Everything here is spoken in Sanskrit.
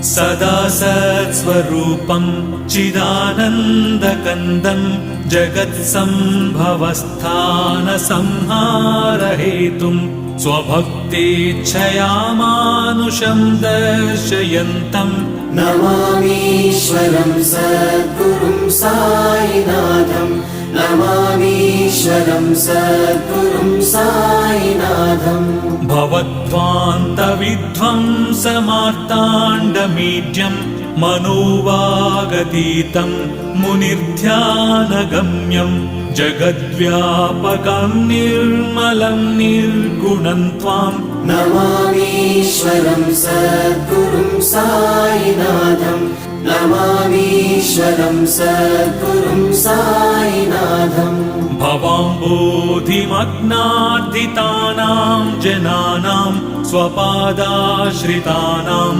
सदा सत्स्वरूपं चिदानन्दकन्दं जगत्सम्भवस्थानसंहारहेतुं स्वभक्तेच्छया मानुषं दर्शयन्तम् नमामीश्वरं सद्गुरुं साईनाथं नमामीश्वरं सद्गुरुं साईनाथम् भवध्वान्तविध्वंसमार्ताण्डमीड्यं मनोवागतीतं मुनिर्ध्यानगम्यं जगद्व्यापकं निर्मलं निर्गुणं त्वां नमामीश्वरं सद्गुरुं साईनाथं नमामीश्वरं सद्गुरुं साईनाथम् भवाम्बोधिमग्नार्दितानां जनानां स्वपादाश्रितानां